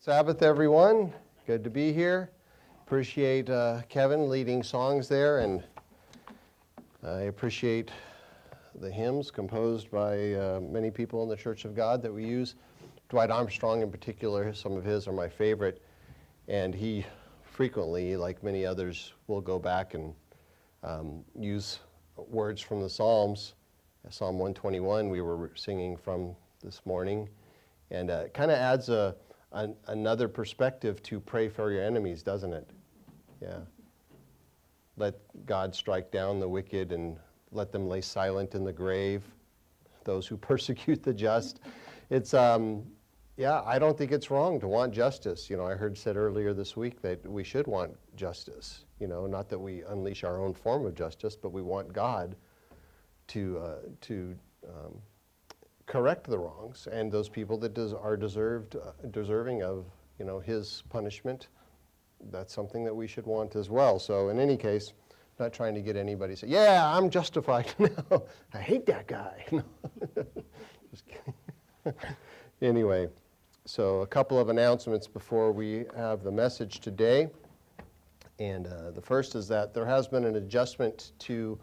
Sabbath, everyone. Good to be here. Appreciate Kevin leading songs there, and I appreciate the hymns composed by many people in the Church of God that we use. Dwight Armstrong in particular, some of his are my favorite, and he frequently, like many others, will go back and use words from the Psalms. Psalm 121 we were singing from this morning, and it kind of adds another perspective to pray for your enemies, doesn't it? Yeah. Let God strike down the wicked and let them lay silent in the grave, those who persecute the just. It's, yeah, I don't think it's wrong to want justice. You know, I heard said earlier this week that we should want justice. You know, not that we unleash our own form of justice, but we want God to correct the wrongs, and those people that are deserving of, you know, his punishment. That's something that we should want as well. So in any case, not trying to get anybody to say, yeah, I'm justified. No, I hate that guy. No. Just kidding. Anyway, so a couple of announcements before we have the message today. And the first is that there has been an adjustment to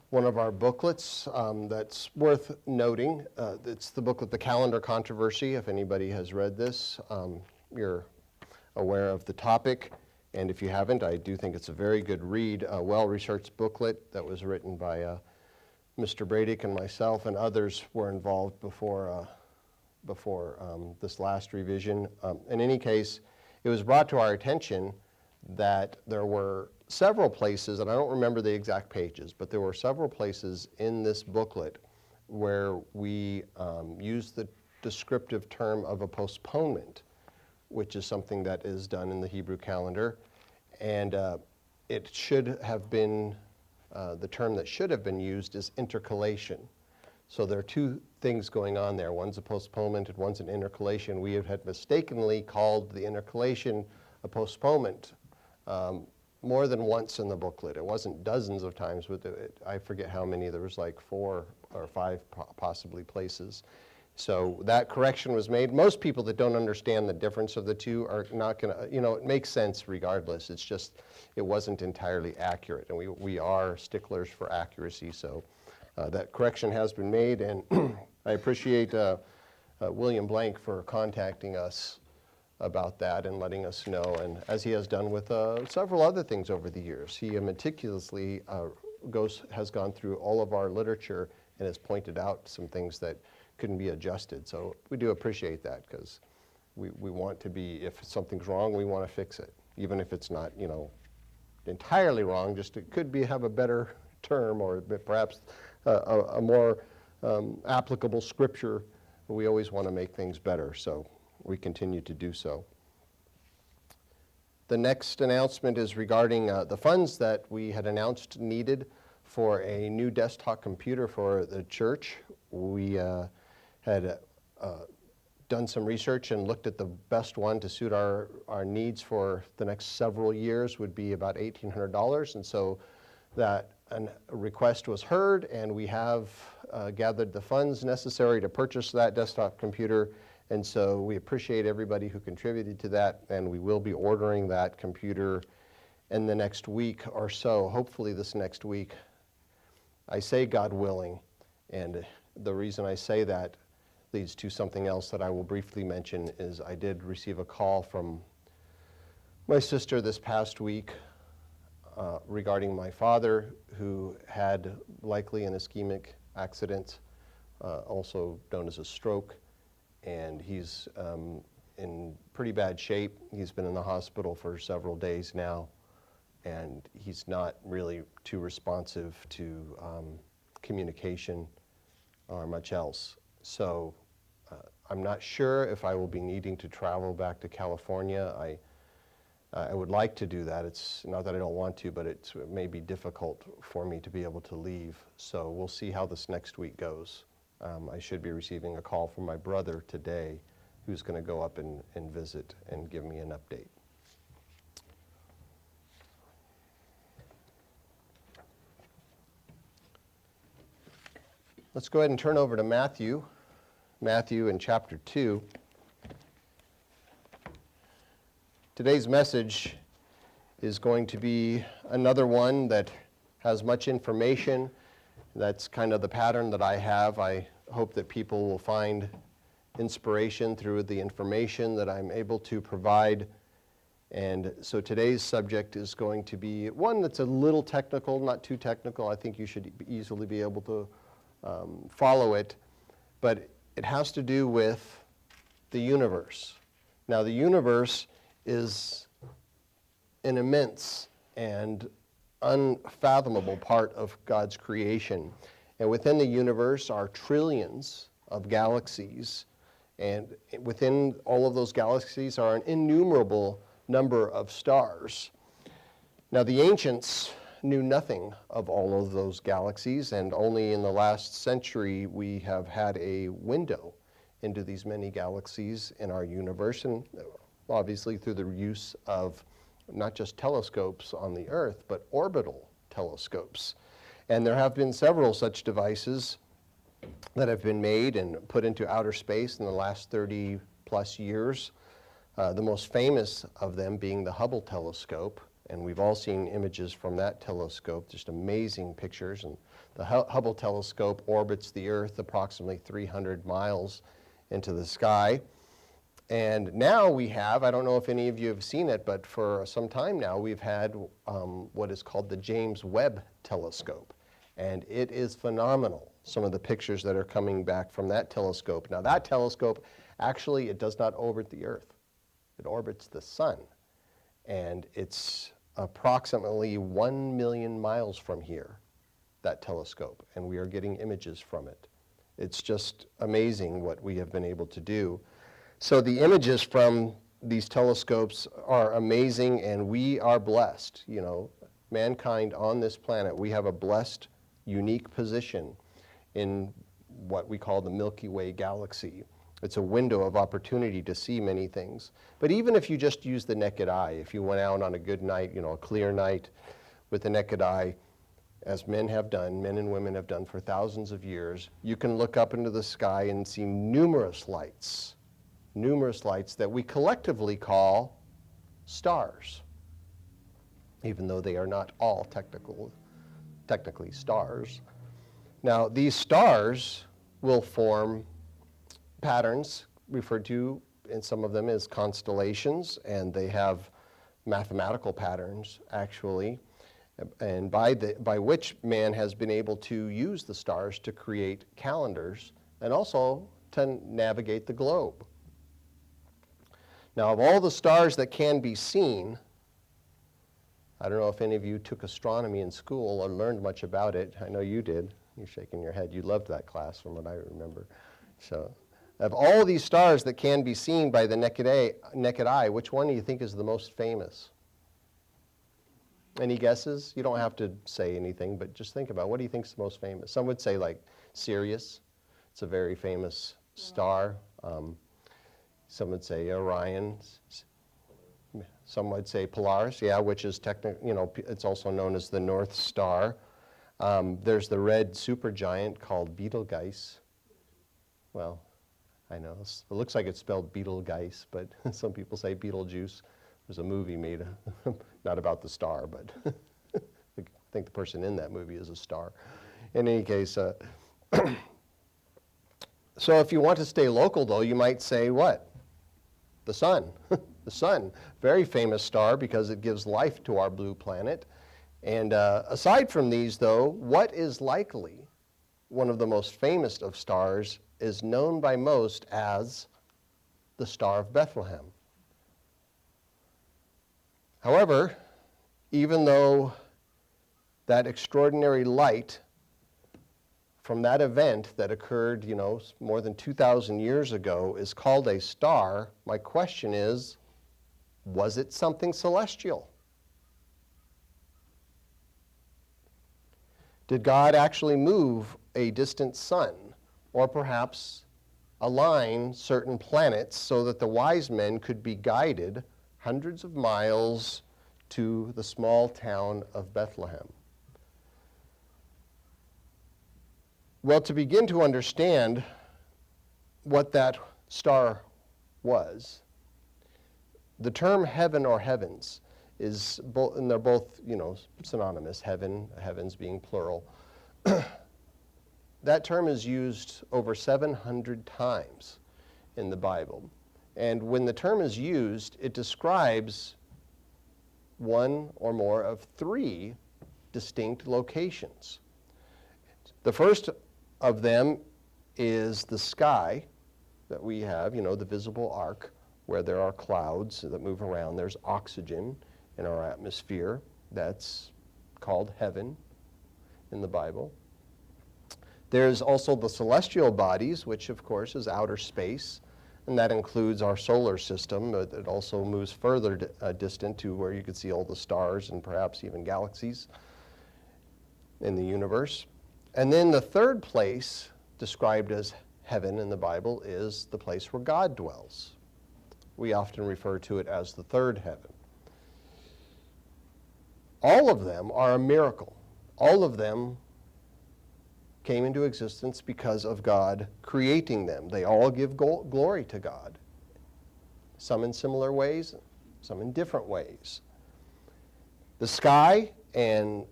one of our booklets that's worth noting. It's the booklet, The Calendar Controversy. If anybody has read this, you're aware of the topic. And if you haven't, I do think it's a very good read, a well-researched booklet that was written by Mr. Bradick and myself, and others were involved before this last revision. In any case, it was brought to our attention that there were several places, and I don't remember the exact pages, but there were several places in this booklet where we used the descriptive term of a postponement, which is something that is done in the Hebrew calendar. And it should have been, the term that should have been used is intercalation. So there are two things going on there. One's a postponement and one's an intercalation. We had mistakenly called the intercalation a postponement more than once in the booklet. It wasn't dozens of times, but I forget how many. There was like 4 or 5 possibly places. So that correction was made. Most people that don't understand the difference of the two are not going to, you know, it makes sense regardless. It's just, it wasn't entirely accurate. And we are sticklers for accuracy. So that correction has been made. And I appreciate William Blank for contacting us about that and letting us know, and as he has done with several other things over the years. He meticulously has gone through all of our literature and has pointed out some things that couldn't be adjusted. So we do appreciate that, because we want to be, if something's wrong, we want to fix it, even if it's not, you know, entirely wrong. Just it could be have a better term, or perhaps a more applicable scripture. We always want to make things better, so we continue to do so. The next announcement is regarding the funds that we had announced needed for a new desktop computer for the church. We had done some research and looked at the best one to suit our needs for the next several years would be about $1,800, and so that a request was heard, and we have gathered the funds necessary to purchase that desktop computer. And so we appreciate everybody who contributed to that, and we will be ordering that computer in the next week or so, hopefully this next week. I say God willing, and the reason I say that leads to something else that I will briefly mention. Is I did receive a call from my sister this past week regarding my father, who had likely an ischemic accident, also known as a stroke. And he's in pretty bad shape. He's been in the hospital for several days now, and he's not really too responsive to communication or much else. So I'm not sure if I will be needing to travel back to California. I would like to do that. It's not that I don't want to, but it may be difficult for me to be able to leave. So we'll see how this next week goes. I should be receiving a call from my brother today, who's going to go up and visit and give me an update. Let's go ahead and turn over to Matthew in chapter 2. Today's message is going to be another one that has much information. That's kind of the pattern that I have. I hope that people will find inspiration through the information that I'm able to provide. And so today's subject is going to be one that's a little technical, not too technical. I think you should easily be able to follow it. But it has to do with the universe. Now, the universe is an immense and unfathomable part of God's creation. And within the universe are trillions of galaxies. And within all of those galaxies are an innumerable number of stars. Now, the ancients knew nothing of all of those galaxies, and only in the last century we have had a window into these many galaxies in our universe, and obviously through the use of not just telescopes on the Earth, but orbital telescopes. And there have been several such devices that have been made and put into outer space in the last 30 plus years. The most famous of them being the Hubble telescope, and we've all seen images from that telescope, just amazing pictures. And the Hubble telescope orbits the Earth approximately 300 miles into the sky. And now we have, I don't know if any of you have seen it, but for some time now we've had what is called the James Webb telescope. And it is phenomenal, some of the pictures that are coming back from that telescope. Now that telescope, actually it does not orbit the Earth. It orbits the sun. And it's approximately 1 million miles from here, that telescope. And we are getting images from it. It's just amazing what we have been able to do. So the images from these telescopes are amazing, and we are blessed. You know, mankind on this planet, we have a blessed, unique position in what we call the Milky Way galaxy. It's a window of opportunity to see many things. But even if you just use the naked eye, if you went out on a good night, you know, a clear night with the naked eye, as men have done, men and women have done for thousands of years, you can look up into the sky and see numerous lights that we collectively call stars, even though they are not all technically stars. Now, these stars will form patterns referred to in some of them as constellations, and they have mathematical patterns, actually, and by which man has been able to use the stars to create calendars and also to navigate the globe. Now, of all the stars that can be seen, I don't know if any of you took astronomy in school or learned much about it. I know you did. You're shaking your head. You loved that class from what I remember. So, of all these stars that can be seen by the naked eye, which one do you think is the most famous? Any guesses? You don't have to say anything, but just think about what do you think is the most famous? Some would say like Sirius. It's a very famous star. Some would say Orion. Some would say Polaris, yeah, which is it's also known as the North Star. There's the red supergiant called Betelgeuse. Well, I know, it looks like it's spelled Betelgeuse, but some people say Beetlejuice. There's a movie made, not about the star, but I think the person in that movie is a star. In any case, so if you want to stay local, though, you might say what? The sun. The sun, very famous star because it gives life to our blue planet. And aside from these, though, what is likely one of the most famous of stars is known by most as the Star of Bethlehem. However, even though that extraordinary light from that event that occurred, more than 2,000 years ago is called a star, my question is, was it something celestial? Did God actually move a distant sun, or perhaps align certain planets so that the wise men could be guided hundreds of miles to the small town of Bethlehem? Well, to begin to understand what that star was, The term heaven or heavens is both, and they're both, synonymous, heavens being plural. That term is used over 700 times in the Bible. And when the term is used, it describes one or more of three distinct locations. The first of them is the sky that we have, the visible arc, where there are clouds that move around. There's oxygen in our atmosphere. That's called heaven in the Bible. There's also the celestial bodies, which of course is outer space, and that includes our solar system. It also moves further distant to where you could see all the stars and perhaps even galaxies in the universe. And then the third place described as heaven in the Bible is the place where God dwells. We often refer to it as the third heaven. All of them are a miracle. All of them came into existence because of God creating them. They all give glory to God, some in similar ways, some in different ways. The sky and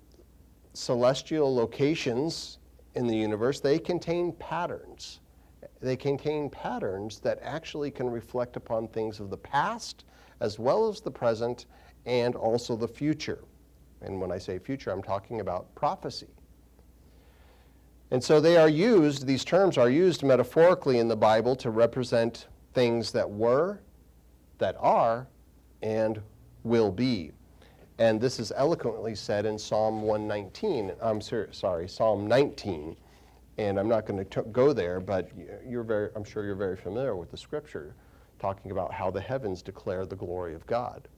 celestial locations in the universe, they contain patterns. They contain patterns that actually can reflect upon things of the past as well as the present and also the future. And when I say future, I'm talking about prophecy. And so they are used, these terms are used metaphorically in the Bible to represent things that were, that are, and will be. And this is eloquently said in Psalm 119. Psalm 19. And I'm not going to go there, but I'm sure you're very familiar with the scripture talking about how the heavens declare the glory of God.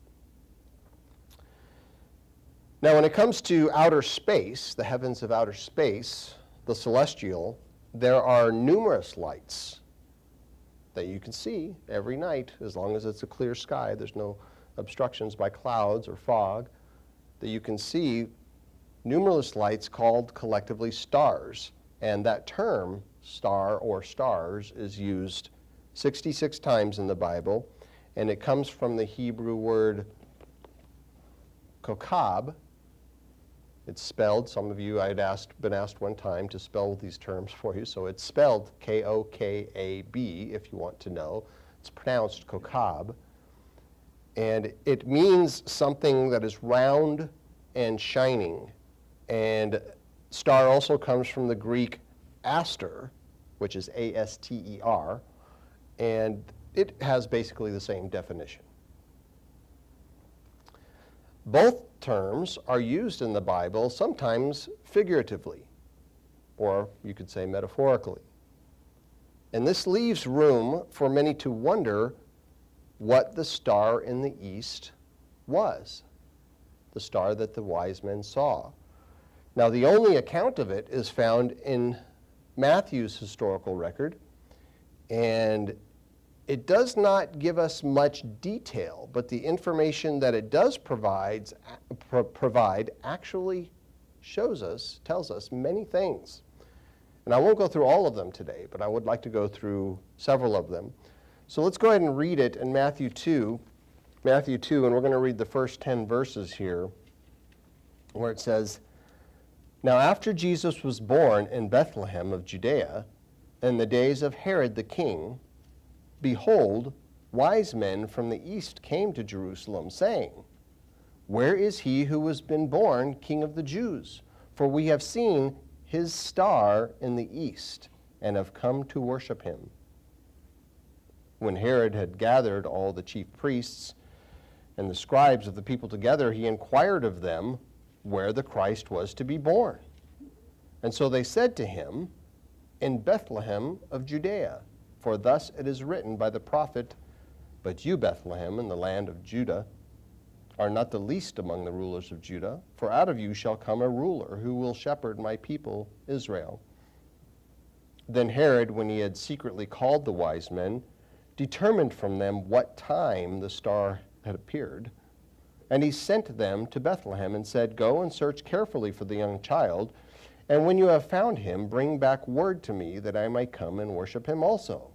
Now, when it comes to outer space, the heavens of outer space, the celestial, there are numerous lights that you can see every night, as long as it's a clear sky, there's no obstructions by clouds or fog, that you can see numerous lights called collectively stars. And that term, star or stars, is used 66 times in the Bible, and it comes from the Hebrew word kokab. It's spelled, some of you I'd been asked one time to spell these terms for you, so it's spelled K-O-K-A-B if you want to know. It's pronounced kokab. And it means something that is round and shining. And star also comes from the Greek aster, which is A-S-T-E-R, and it has basically the same definition. Both terms are used in the Bible, sometimes figuratively, or you could say metaphorically. And this leaves room for many to wonder what the star in the east was, the star that the wise men saw. Now, the only account of it is found in Matthew's historical record, and it does not give us much detail, but the information that it does provide actually tells us many things. And I won't go through all of them today, but I would like to go through several of them. So let's go ahead and read it in Matthew 2, and we're going to read the first 10 verses here, where it says, "Now after Jesus was born in Bethlehem of Judea, in the days of Herod the king, behold, wise men from the east came to Jerusalem, saying, Where is he who has been born King of the Jews? For we have seen his star in the east, and have come to worship him. When Herod had gathered all the chief priests and the scribes of the people together, he inquired of them where the Christ was to be born. And so they said to him, In Bethlehem of Judea. For thus it is written by the prophet, But you, Bethlehem, in the land of Judah, are not the least among the rulers of Judah, for out of you shall come a ruler who will shepherd my people Israel. Then Herod, when he had secretly called the wise men, determined from them what time the star had appeared. And he sent them to Bethlehem and said, Go and search carefully for the young child, and when you have found him, bring back word to me that I might come and worship him also.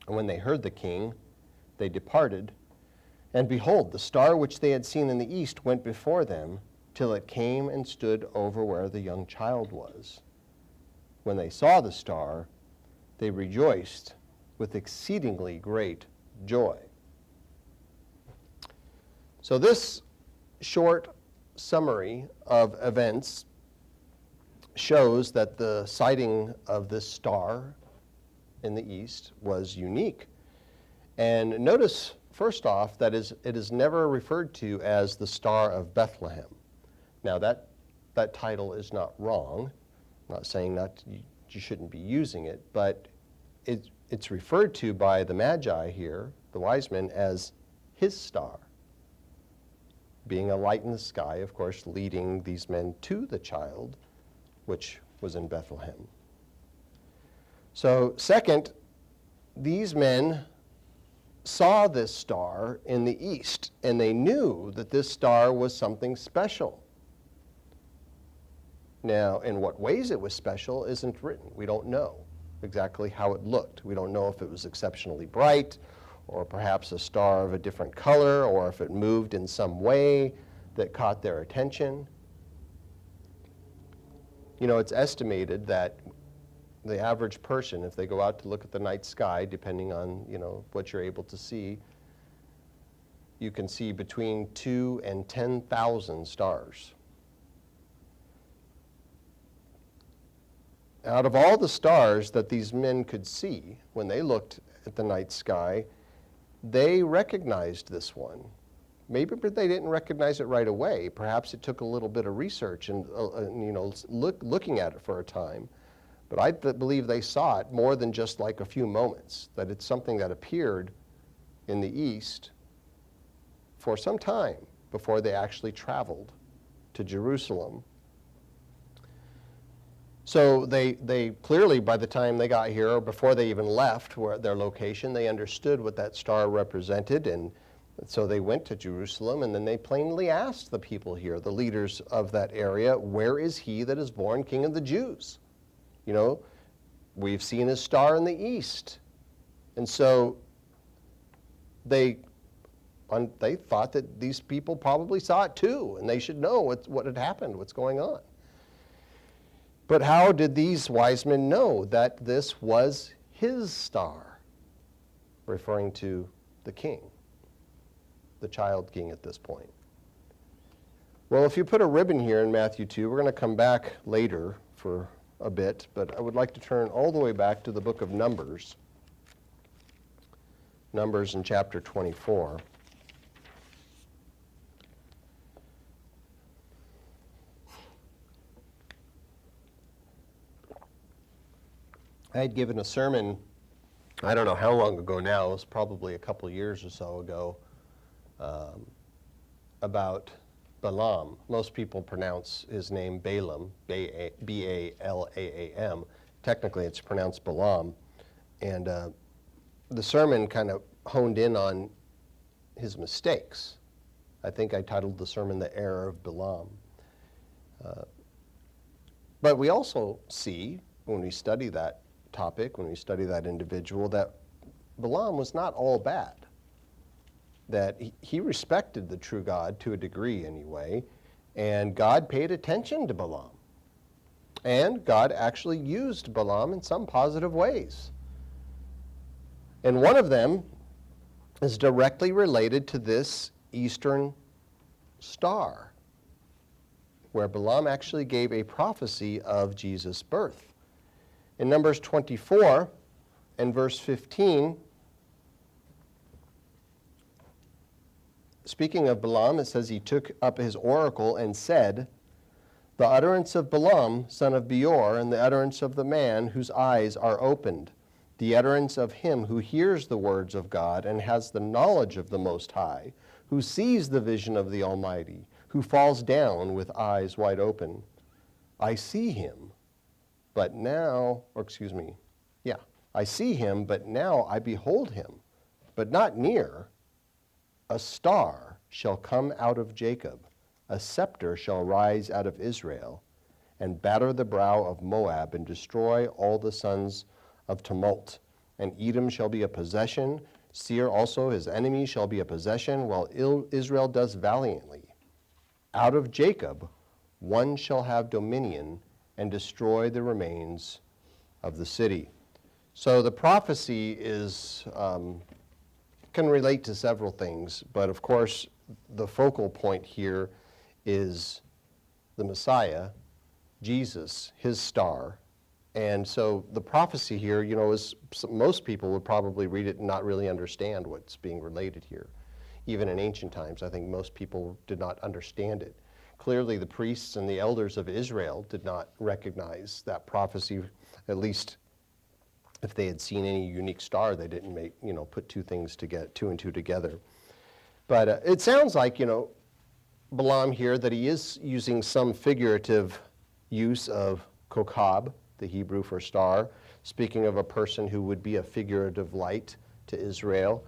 And when they heard the king, they departed And behold, the star which they had seen in the east went before them, till it came and stood over where the young child was. When they saw the star, they rejoiced with exceedingly great joy. So this short summary of events shows that the sighting of this star in the east was unique. And notice, first off, that it is never referred to as the Star of Bethlehem. Now that title is not wrong. I'm not saying you shouldn't be using it, but it's referred to by the Magi here, the wise men, as his star, being a light in the sky, of course, leading these men to the child, which was in Bethlehem. So, second, these men saw this star in the east, and they knew that this star was something special. Now, in what ways it was special isn't written. We don't know exactly how it looked. We don't know if it was exceptionally bright, or perhaps a star of a different color, or if it moved in some way that caught their attention. You know, it's estimated that the average person, if they go out to look at the night sky, depending on, what you're able to see, you can see between 2,000 and 10,000 stars. Out of all the stars that these men could see when they looked at the night sky, they recognized this one. Maybe they didn't recognize it right away. Perhaps it took a little bit of research and looking at it for a time. But I believe they saw it more than just like a few moments, that it's something that appeared in the east for some time before they actually traveled to Jerusalem. So they clearly, by the time they got here, or before they even left their location, they understood what that star represented, and so they went to Jerusalem, and then they plainly asked the people here, the leaders of that area, where is he that is born King of the Jews? We've seen his star in the east. And so they thought that these people probably saw it too, and they should know what had happened, what's going on. But how did these wise men know that this was his star? Referring to the king, the child king at this point. Well, if you put a ribbon here in Matthew 2, we're going to come back later for a bit, but I would like to turn all the way back to the book of Numbers. Numbers in chapter 24. I had given a sermon, I don't know how long ago now, it was probably a couple years or so ago, about Balaam. Most people pronounce his name Balaam, B-A-L-A-A-M. Technically it's pronounced Balaam. And the sermon kind of honed in on his mistakes. I think I titled the sermon The Error of Balaam. But we also see, when we study that topic, when we study that individual, that Balaam was not all bad. That he respected the true God to a degree anyway, and God paid attention to Balaam. And God actually used Balaam in some positive ways. And one of them is directly related to this eastern star, where Balaam actually gave a prophecy of Jesus' birth. In Numbers 24 and verse 15, speaking of Balaam, it says, he took up his oracle and said, the utterance of Balaam, son of Beor, and the utterance of the man whose eyes are opened, the utterance of him who hears the words of God and has the knowledge of the Most High, who sees the vision of the Almighty, who falls down with eyes wide open. I see him, but now, I see him, but now I behold him, but not near. A star shall come out of Jacob, a scepter shall rise out of Israel, and batter the brow of Moab, and destroy all the sons of tumult. And Edom shall be a possession, Seir also, his enemy, shall be a possession, while Israel does valiantly. Out of Jacob one shall have dominion and destroy the remains of the city. So the prophecy is can relate to several things, but of course the focal point here is the Messiah, Jesus, his star. And so the prophecy here, is most people would probably read it and not really understand what's being related here. Even in ancient times, I think most people did not understand it. Clearly, the priests and the elders of Israel did not recognize that prophecy, at least if they had seen any unique star, they didn't put two and two together. But it sounds like, Balaam here, that he is using some figurative use of kokab, the Hebrew for star, speaking of a person who would be a figurative light to Israel.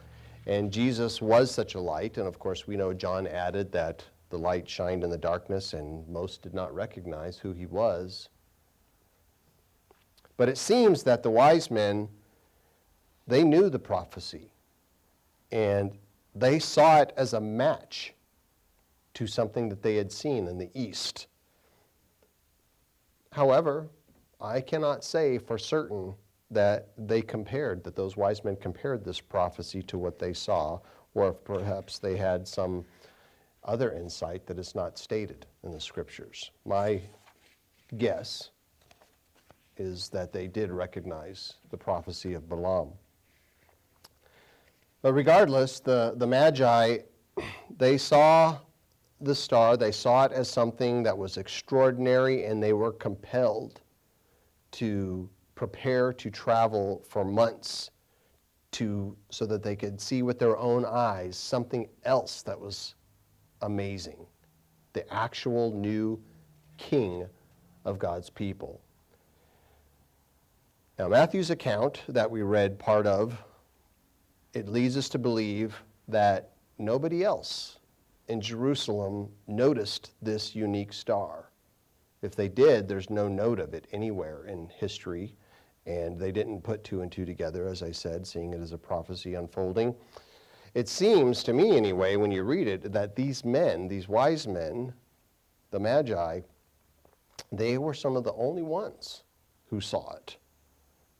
And Jesus was such a light, and of course we know John added that the light shined in the darkness, and most did not recognize who he was. But it seems that the wise men, they knew the prophecy, and they saw it as a match to something that they had seen in the east. However, I cannot say for certain that those wise men compared this prophecy to what they saw, or if perhaps they had some other insight that is not stated in the scriptures. My guess is that they did recognize the prophecy of Balaam. But regardless, the Magi, they saw the star, they saw it as something that was extraordinary, and they were compelled to prepare to travel for months so that they could see with their own eyes something else that was amazing, the actual new king of God's people. Now, Matthew's account that we read part of, it leads us to believe that nobody else in Jerusalem noticed this unique star. If they did, there's no note of it anywhere in history, and they didn't put two and two together, as I said, seeing it as a prophecy unfolding. It seems to me, anyway, when you read it, that these men, these wise men, the Magi, they were some of the only ones who saw it.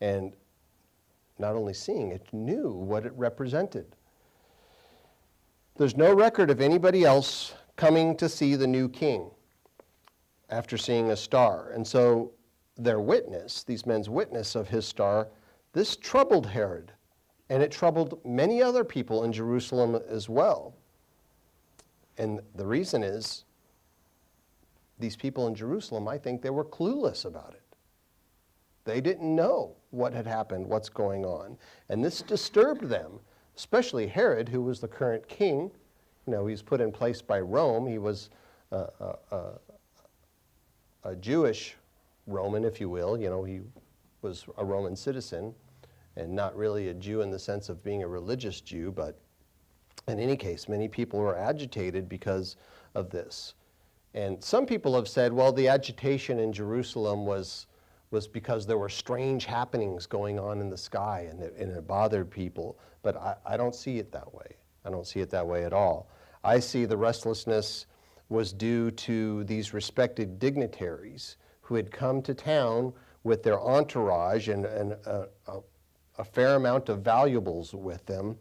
And not only seeing it, knew what it represented. There's no record of anybody else coming to see the new king after seeing a star. And so their witness, these men's witness of his star, this troubled Herod. And it troubled many other people in Jerusalem as well. And the reason is, these people in Jerusalem, I think they were clueless about it. They didn't know what had happened, what's going on. And this disturbed them, especially Herod, who was the current king. He was put in place by Rome. He was a Jewish Roman, if you will. He was a Roman citizen and not really a Jew in the sense of being a religious Jew, but in any case, many people were agitated because of this. And some people have said, well, the agitation in Jerusalem was because there were strange happenings going on in the sky, and it bothered people. But I don't see it that way. I don't see it that way at all. I see the restlessness was due to these respected dignitaries who had come to town with their entourage and a fair amount of valuables with them.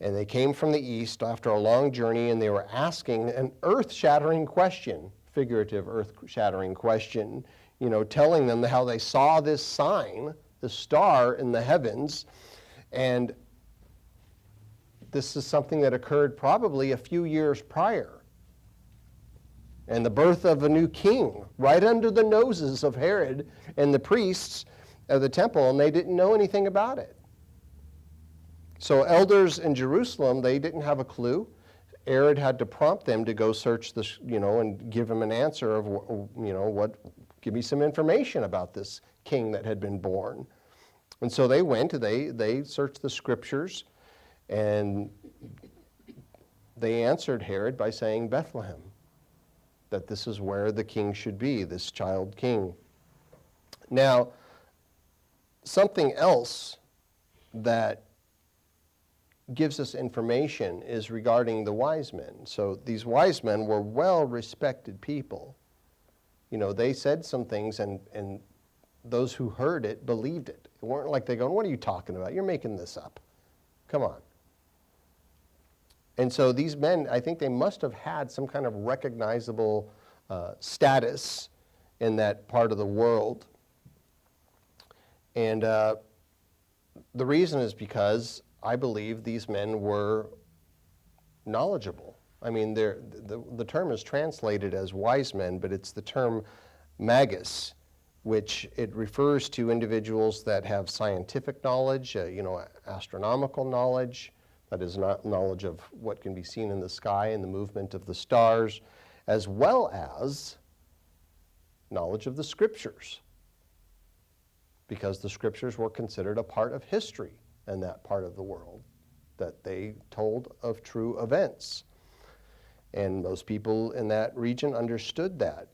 And they came from the east after a long journey, and they were asking an earth-shattering question, figurative earth-shattering question, telling them how they saw this sign, the star in the heavens. And this is something that occurred probably a few years prior. And the birth of a new king right under the noses of Herod and the priests of the temple, and they didn't know anything about it. So elders in Jerusalem, they didn't have a clue. Herod had to prompt them to go search this, and give him an answer of, give me some information about this king that had been born. And so they went, they searched the scriptures, and they answered Herod by saying Bethlehem, that this is where the king should be, this child king. Now, something else that gives us information is regarding the wise men. So these wise men were well-respected people. You know, they said some things, and those who heard it believed it. It weren't like they going, what are you talking about? You're making this up. Come on. And so these men, I think they must have had some kind of recognizable status in that part of the world. And the reason is because I believe these men were knowledgeable. I mean, the term is translated as wise men, but it's the term magus, which it refers to individuals that have scientific knowledge, astronomical knowledge, that is not knowledge of what can be seen in the sky and the movement of the stars, as well as knowledge of the scriptures, because the scriptures were considered a part of history in that part of the world, that they told of true events. And most people in that region understood that.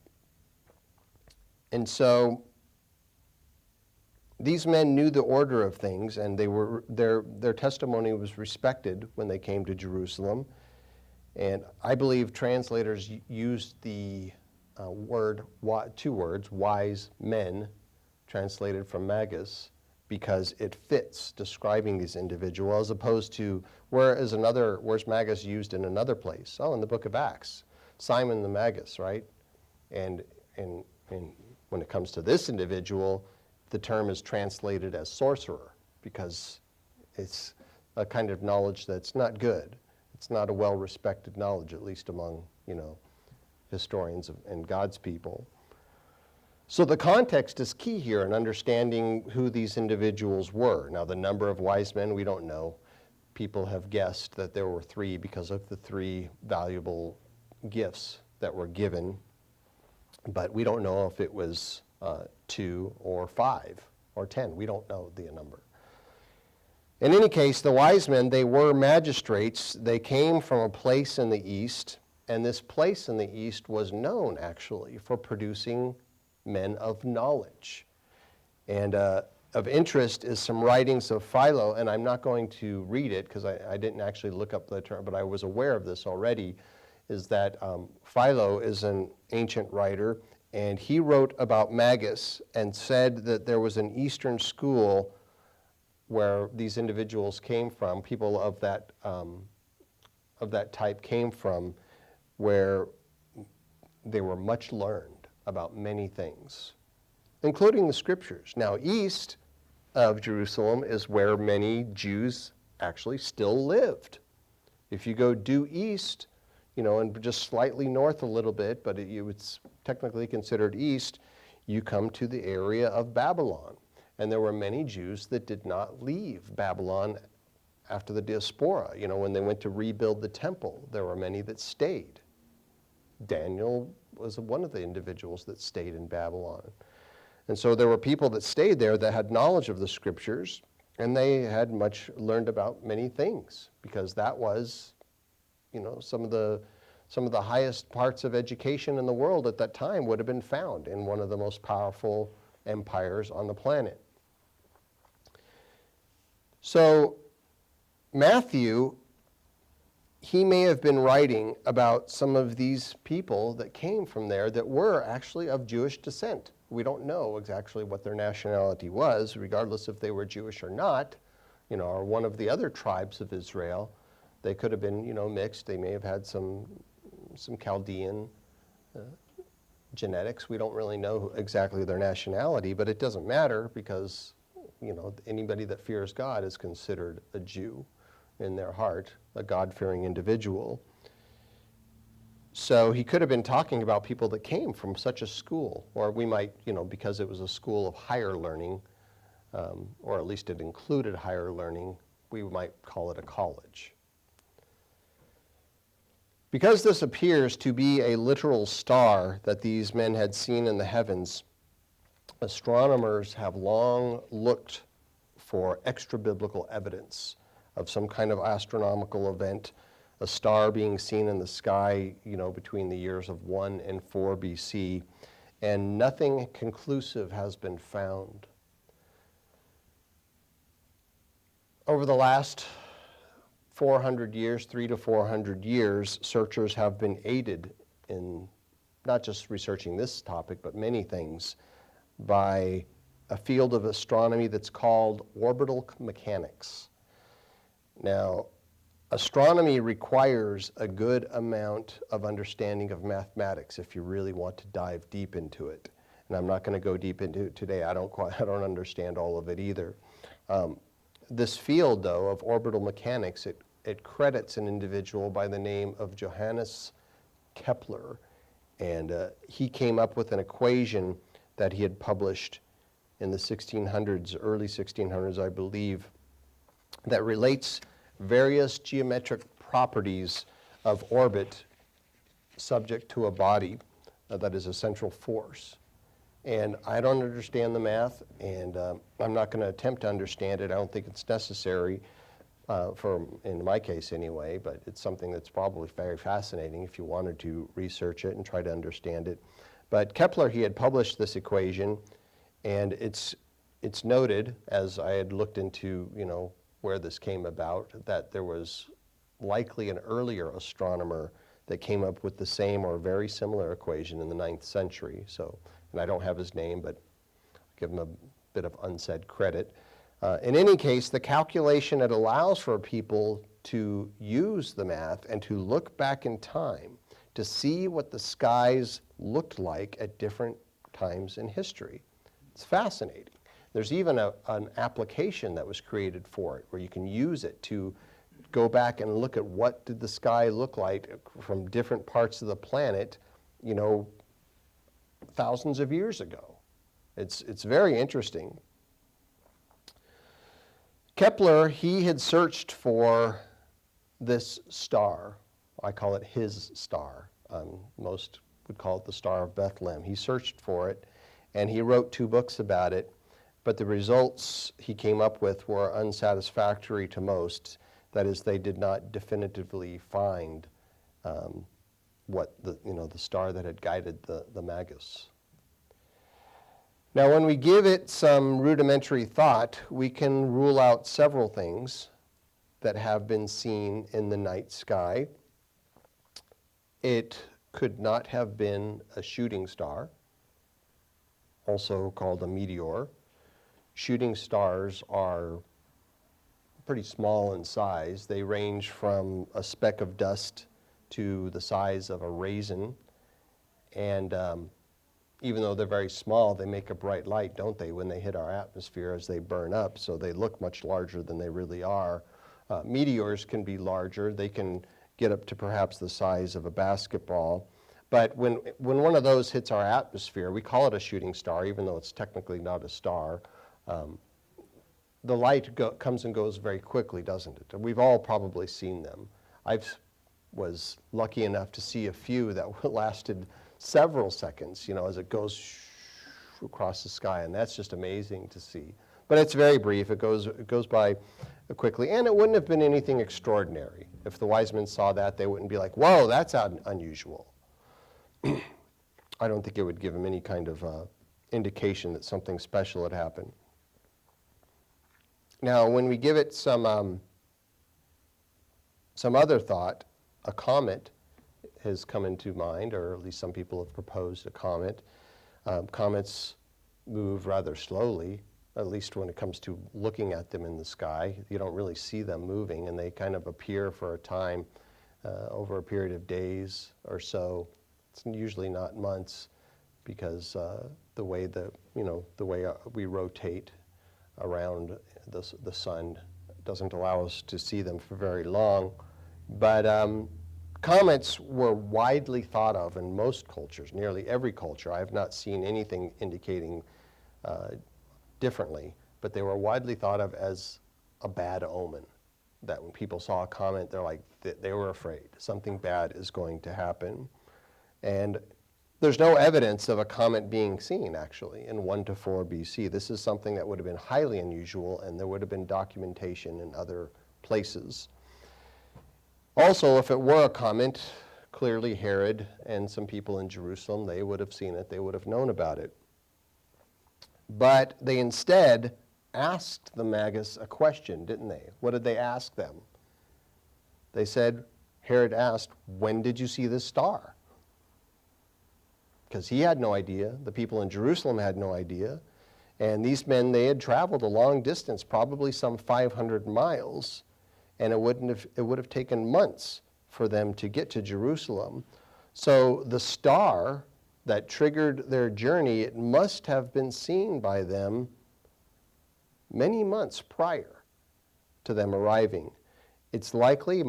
And so these men knew the order of things, and their testimony was respected when they came to Jerusalem. And I believe translators used the two words, wise men, translated from magus, because it fits describing these individuals, as opposed to where's magus used in another place? Oh, in the book of Acts, Simon the Magus, right? And when it comes to this individual, the term is translated as sorcerer, because it's a kind of knowledge that's not good. It's not a well-respected knowledge, at least among, historians and God's people. So the context is key here in understanding who these individuals were. Now, the number of wise men, we don't know. People have guessed that there were 3 because of the 3 valuable gifts that were given, but we don't know if it was 2 or 5 or 10. We don't know the number. In any case, the wise men, they were magistrates. They came from a place in the east, and this place in the east was known, actually, for producing men of knowledge. And of interest is some writings of Philo, and I'm not going to read it because I didn't actually look up the term, but I was aware of this already, is that Philo is an ancient writer, and he wrote about magus and said that there was an Eastern school where these individuals came from, people of that type came from, where they were much learned about many things, including the scriptures. Now, east of Jerusalem is where many Jews actually still lived. If you go due east, and just slightly north a little bit, but it's technically considered east, you come to the area of Babylon. And there were many Jews that did not leave Babylon after the diaspora. When they went to rebuild the temple, there were many that stayed. Daniel was one of the individuals that stayed in Babylon. And so there were people that stayed there that had knowledge of the scriptures, and they had much learned about many things, because that was, some of the highest parts of education in the world at that time would have been found in one of the most powerful empires on the planet. So Matthew, he may have been writing about some of these people that came from there that were actually of Jewish descent. We don't know exactly what their nationality was, regardless if they were Jewish or not, or one of the other tribes of Israel. They could have been, mixed. They may have had some Chaldean genetics. We don't really know exactly their nationality, but it doesn't matter, because, anybody that fears God is considered a Jew in their heart, a God-fearing individual. So he could have been talking about people that came from such a school, or we might, because it was a school of higher learning, or at least it included higher learning, we might call it a college. Because this appears to be a literal star that these men had seen in the heavens, astronomers have long looked for extra-biblical evidence of some kind of astronomical event, a star being seen in the sky, between the years of 1 and 4 BC, and nothing conclusive has been found. Over the last 400 years, 300 to 400 years, searchers have been aided in not just researching this topic, but many things, by a field of astronomy that's called orbital mechanics. Now, astronomy requires a good amount of understanding of mathematics if you really want to dive deep into it. And I'm not going to go deep into it today. I don't understand all of it either. This field, though, of orbital mechanics, it credits an individual by the name of Johannes Kepler. And he came up with an equation that he had published in the 1600s, early 1600s, I believe, that relates various geometric properties of orbit subject to a body that is a central force. And I don't understand the math, and I'm not going to attempt to understand it. I don't think it's necessary, in my case anyway, but it's something that's probably very fascinating if you wanted to research it and try to understand it. But Kepler, he had published this equation, and it's noted, as I had looked into, where this came about, that there was likely an earlier astronomer that came up with the same or very similar equation in the 9th century. So, and I don't have his name, but I'll give him a bit of unsaid credit. In any case, the calculation, it allows for people to use the math and to look back in time to see what the skies looked like at different times in history. It's fascinating. There's even an application that was created for it where you can use it to go back and look at what did the sky look like from different parts of the planet, thousands of years ago. It's very interesting. Kepler, he had searched for this star. I call it his star. Most would call it the Star of Bethlehem. He searched for it, and he wrote 2 books about it, but the results he came up with were unsatisfactory to most. That is, they did not definitively find what the star that had guided the Magus. Now, when we give it some rudimentary thought, we can rule out several things that have been seen in the night sky. It could not have been a shooting star, also called a meteor. Shooting stars are pretty small in size. They range from a speck of dust to the size of a raisin. And even though they're very small, they make a bright light, don't they, when they hit our atmosphere as they burn up, so they look much larger than they really are. Meteors can be larger. They can get up to perhaps the size of a basketball. But when one of those hits our atmosphere, we call it a shooting star, even though it's technically not a star. The light comes and goes very quickly, doesn't it? And we've all probably seen them. I was lucky enough to see a few that lasted several seconds, as it goes across the sky, and that's just amazing to see. But it's very brief. It goes by quickly, and it wouldn't have been anything extraordinary. If the wise men saw that, they wouldn't be like, whoa, that's unusual. I don't think it would give them any kind of indication that something special had happened. Now, when we give it some other thought, a comet has come into mind, or at least some people have proposed a comet. Comets move rather slowly, at least when it comes to looking at them in the sky. You don't really see them moving, and they kind of appear for a time over a period of days or so. It's usually not months, because the way we rotate around the sun doesn't allow us to see them for very long. But comets were widely thought of in most cultures, nearly every culture. I have not seen anything indicating differently, but they were widely thought of as a bad omen. That when people saw a comet, they're like, they were afraid. Something bad is going to happen. And there's no evidence of a comet being seen, actually, in 1 to 4 BC. This is something that would have been highly unusual, and there would have been documentation in other places. Also, if it were a comet, clearly Herod and some people in Jerusalem, they would have seen it, they would have known about it. But they instead asked the Magus a question, didn't they? What did they ask them? They said, Herod asked, when did you see this star? Because he had no idea. The people in Jerusalem had no idea. And these men, they had traveled a long distance, probably some 500 miles, and it would have taken months for them to get to Jerusalem. So the star that triggered their journey, it must have been seen by them many months prior to them arriving. It's likely,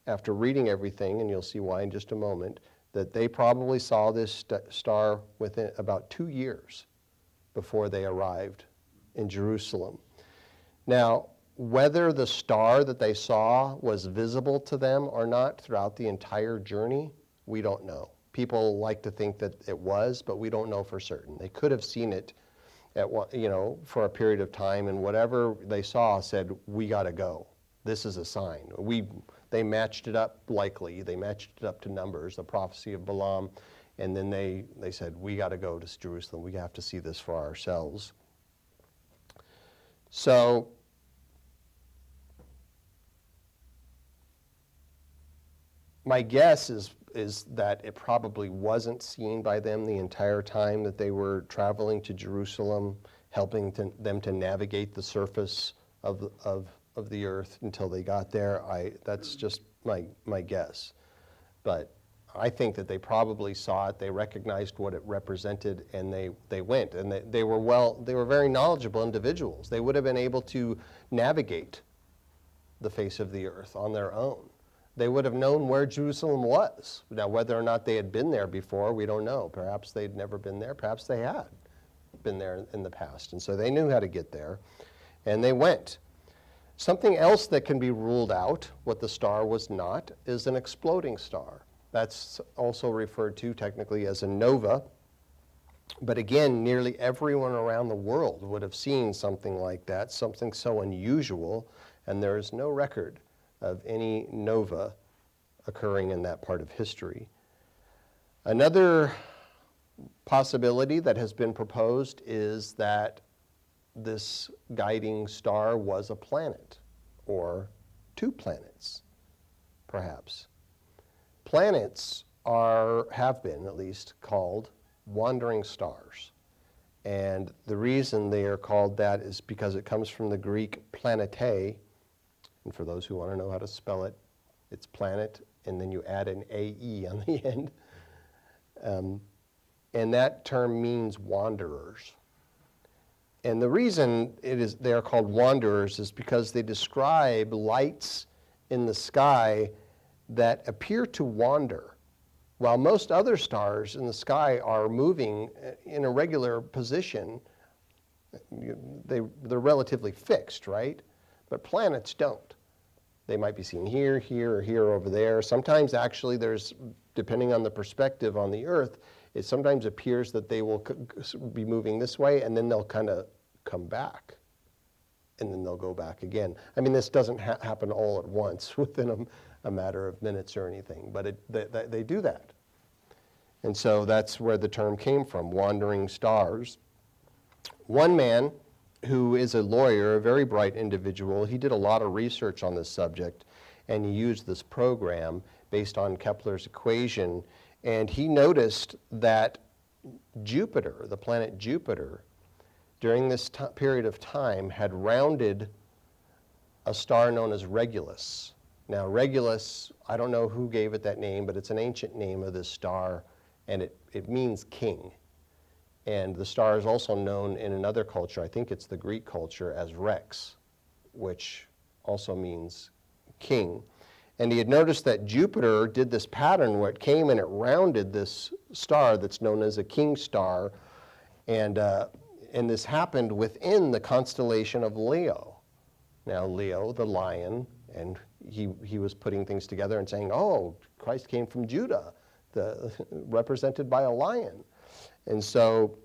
after reading everything, and you'll see why in just a moment, that they probably saw this star within about 2 years before they arrived in Jerusalem. Now, whether the star that they saw was visible to them or not throughout the entire journey, we don't know. People like to think that it was, but we don't know for certain. They could have seen it for a period of time, and whatever they saw said, we got to go. This is a sign. They matched it up likely. They matched it up to Numbers, the prophecy of Balaam, and then they said, we got to go to Jerusalem. We have to see this for ourselves. So my guess is that it probably wasn't seen by them the entire time that they were traveling to Jerusalem, helping them to navigate the surface of the earth until they got there. That's just my guess. But I think that they probably saw it, they recognized what it represented, and they went. And they were very knowledgeable individuals. They would have been able to navigate the face of the earth on their own. They would have known where Jerusalem was. Now, whether or not they had been there before, we don't know. Perhaps they'd never been there. Perhaps they had been there in the past. And so they knew how to get there, and they went. Something else that can be ruled out, what the star was not, is an exploding star. That's also referred to technically as a nova. But again, nearly everyone around the world would have seen something like that, something so unusual, and there is no record of any nova occurring in that part of history. Another possibility that has been proposed is that this guiding star was a planet, or 2 planets, perhaps. Planets have been, at least, called wandering stars. And the reason they are called that is because it comes from the Greek planete. And for those who want to know how to spell it, it's planet, and then you add an A-E on the end. And that term means wanderers. And the reason they are called wanderers is because they describe lights in the sky that appear to wander, while most other stars in the sky are moving in a regular position. They're relatively fixed, right? But planets don't. They might be seen here, here, or here, over there. Sometimes actually depending on the perspective on the Earth, it sometimes appears that they will be moving this way, and then they'll kind of come back, and then they'll go back again. I mean, this doesn't happen all at once within a matter of minutes or anything, but they do that. And so that's where the term came from, wandering stars. One man who is a lawyer, a very bright individual, he did a lot of research on this subject, and he used this program based on Kepler's equation, and he noticed that Jupiter, the planet Jupiter, during this period of time had rounded a star known as Regulus. Now, Regulus, I don't know who gave it that name, but it's an ancient name of this star, and it means king. And the star is also known in another culture, I think it's the Greek culture, as Rex, which also means king. And he had noticed that Jupiter did this pattern where it came and it rounded this star that's known as a king star, and this happened within the constellation of Leo. Now, Leo, the lion, and he was putting things together and saying, oh, Christ came from Judah, represented by a lion. And so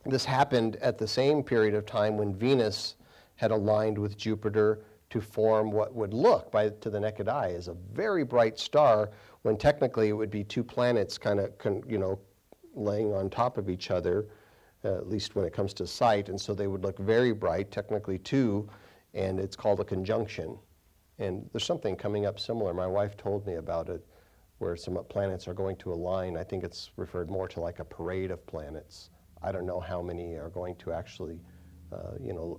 this happened at the same period of time when Venus had aligned with Jupiter to form what would look, to the naked eye, as a very bright star, when technically it would be 2 planets kind of, laying on top of each other, at least when it comes to sight, and so they would look very bright, technically 2, and it's called a conjunction. And there's something coming up similar. My wife told me about it, where some planets are going to align. I think it's referred more to like a parade of planets. I don't know how many are going to actually,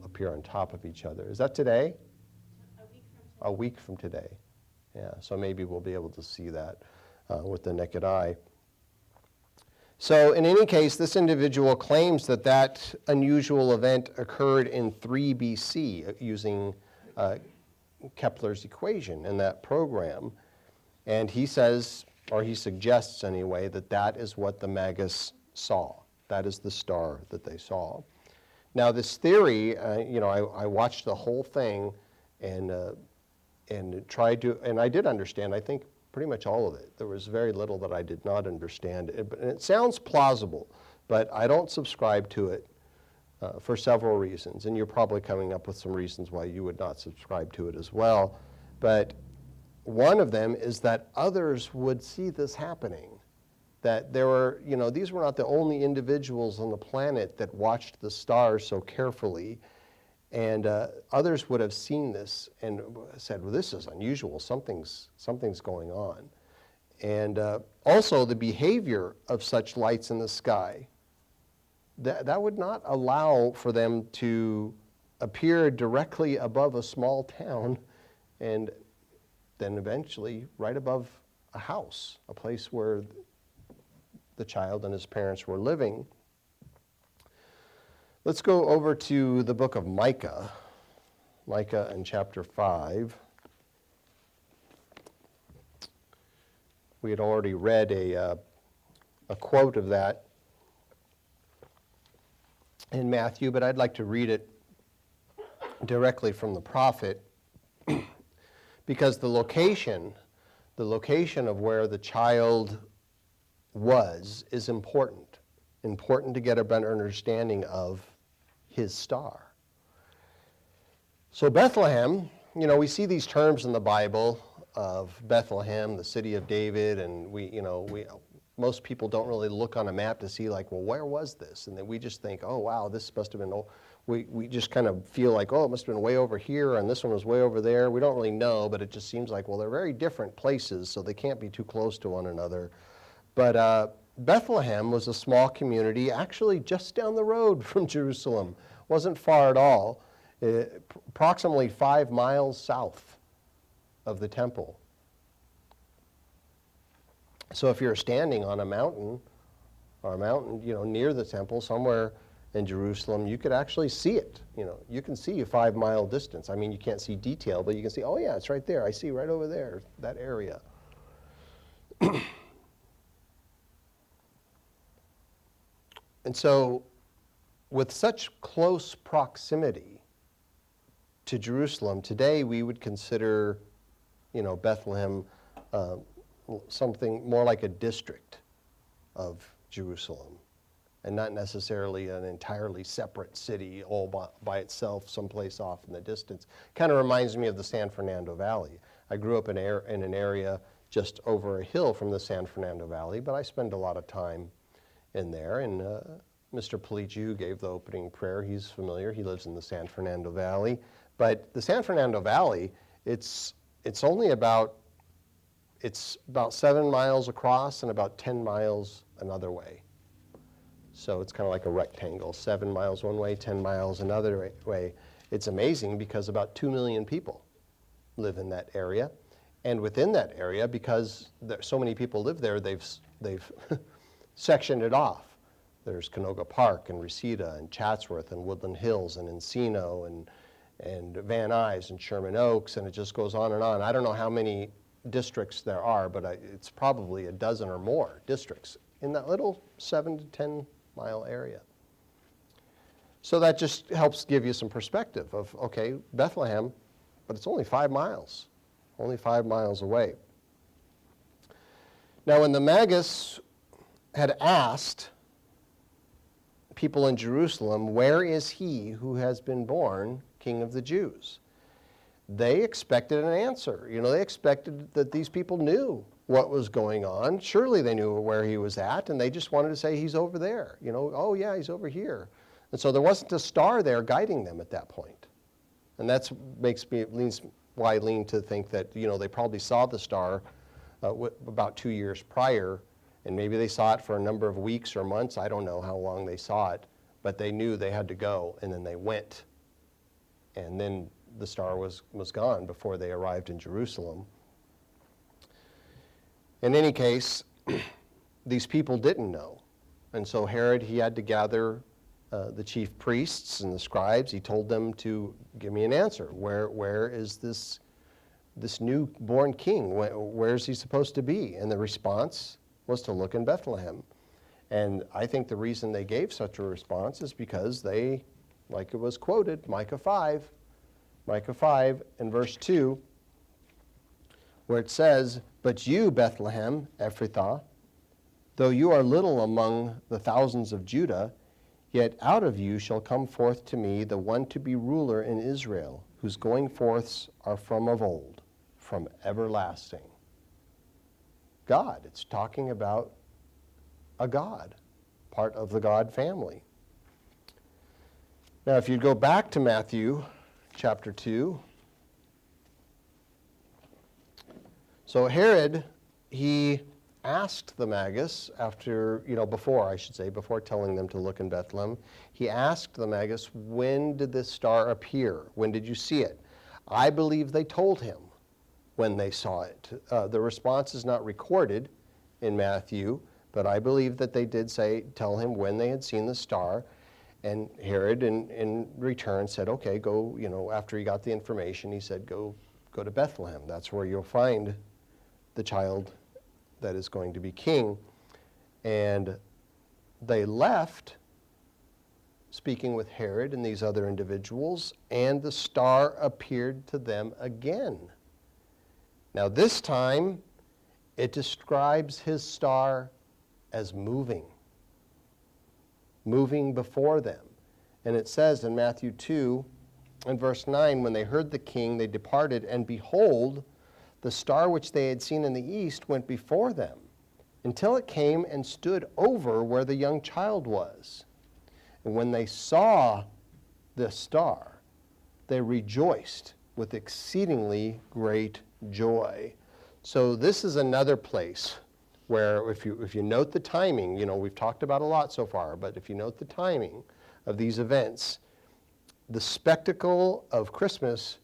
appear on top of each other. Is that today? A week from today. Yeah, so maybe we'll be able to see that with the naked eye. So in any case, this individual claims that that unusual event occurred in 3 BC using Kepler's equation in that program. And he says, or he suggests anyway, that that is what the Magus saw. That is the star that they saw. Now this theory, I watched the whole thing and tried to, and I did understand, I think, pretty much all of it. There was very little that I did not understand. And it sounds plausible, but I don't subscribe to it for several reasons. And you're probably coming up with some reasons why you would not subscribe to it as well. But one of them is that others would see this happening. That there were, these were not the only individuals on the planet that watched the stars so carefully. And others would have seen this and said, well, this is unusual. Something's going on. And also the behavior of such lights in the sky, that would not allow for them to appear directly above a small town and then eventually right above a house, a place where the child and his parents were living. Let's go over to the book of Micah, Micah in chapter 5. We had already read a quote of that in Matthew, but I'd like to read it directly from the prophet because the location of where the child was is important to get a better understanding of his star. So Bethlehem, we see these terms in the Bible of Bethlehem, the city of David, and most people don't really look on a map to see like, well, where was this? And then we just think, oh, wow, this must have been, we just kind of feel like, oh, it must have been way over here, and this one was way over there. We don't really know, but it just seems like, well, they're very different places, so they can't be too close to one another. But Bethlehem was a small community, actually just down the road from Jerusalem. Wasn't far at all, approximately 5 miles south of the temple. So if you're standing on a mountain, near the temple, somewhere in Jerusalem, you could actually see it. You can see a 5 mile distance. I mean, you can't see detail, but you can see, oh yeah, it's right there. I see right over there, that area. And so, with such close proximity to Jerusalem, today we would consider, Bethlehem something more like a district of Jerusalem, and not necessarily an entirely separate city all by itself, someplace off in the distance. Kind of reminds me of the San Fernando Valley. I grew up in an area just over a hill from the San Fernando Valley, but I spend a lot of time in there, and Mr. Polici, who gave the opening prayer, he's familiar. He lives in the San Fernando Valley. But the San Fernando Valley, it's about 7 miles across and about 10 miles another way. So it's kind of like a rectangle, 7 miles one way, 10 miles another way. It's amazing because about 2 million people live in that area. And within that area, because so many people live there, they've sectioned it off. There's Canoga Park and Reseda and Chatsworth and Woodland Hills and Encino and Van Nuys and Sherman Oaks, and it just goes on and on. I don't know how many districts there are, but it's probably a dozen or more districts in that little 7 to 10 mile area. So that just helps give you some perspective of, okay, Bethlehem, but it's only 5 miles, only 5 miles away. Now when the Magus had asked people in Jerusalem, where is he who has been born King of the Jews? They expected an answer. They expected that these people knew what was going on. Surely they knew where he was at, and they just wanted to say he's over there. Oh yeah, he's over here. And so there wasn't a star there guiding them at that point. And that leads why I lean to think that, they probably saw the star about 2 years prior, and maybe they saw it for a number of weeks or months. I don't know how long they saw it, but they knew they had to go, and then they went. And then the star was gone before they arrived in Jerusalem. In any case, these people didn't know. And so Herod, he had to gather the chief priests and the scribes. He told them to give me an answer. Where is this newborn king? Where is he supposed to be? And the response was to look in Bethlehem. And I think the reason they gave such a response is because they, like it was quoted, Micah 5 in verse 2, where it says, "But you, Bethlehem, Ephrathah, though you are little among the thousands of Judah, yet out of you shall come forth to me the one to be ruler in Israel, whose going forths are from of old, from everlasting." God, it's talking about a God, part of the God family. Now, if you go back to Matthew chapter 2, so Herod, he asked the Magus before telling them to look in Bethlehem, he asked the Magus, when did this star appear? When did you see it? I believe they told him when they saw it. The response is not recorded in Matthew, but I believe that they did tell him when they had seen the star. And Herod, in return, said, okay, go, after he got the information, he said, go to Bethlehem. That's where you'll find the child that is going to be king. And they left, speaking with Herod and these other individuals, and the star appeared to them again. Now this time, it describes his star as moving before them. And it says in Matthew 2, in verse 9, when they heard the king, they departed, and behold, the star which they had seen in the east went before them, until it came and stood over where the young child was. And when they saw the star, they rejoiced with exceedingly great joy. So this is another place where if you note the timing, we've talked about a lot so far, but if you note the timing of these events, the spectacle of Christmas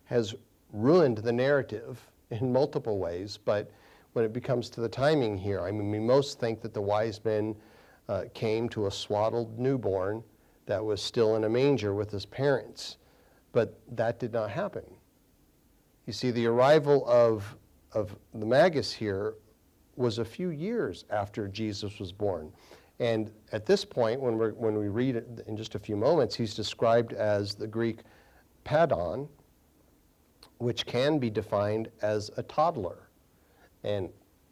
has ruined the narrative in multiple ways, but when it becomes to the timing here, we most think that the wise men came to a swaddled newborn that was still in a manger with his parents, but that did not happen. You see, the arrival of the Magus here was a few years after Jesus was born. And at this point, when we read it in just a few moments, he's described as the Greek padon, which can be defined as a toddler. And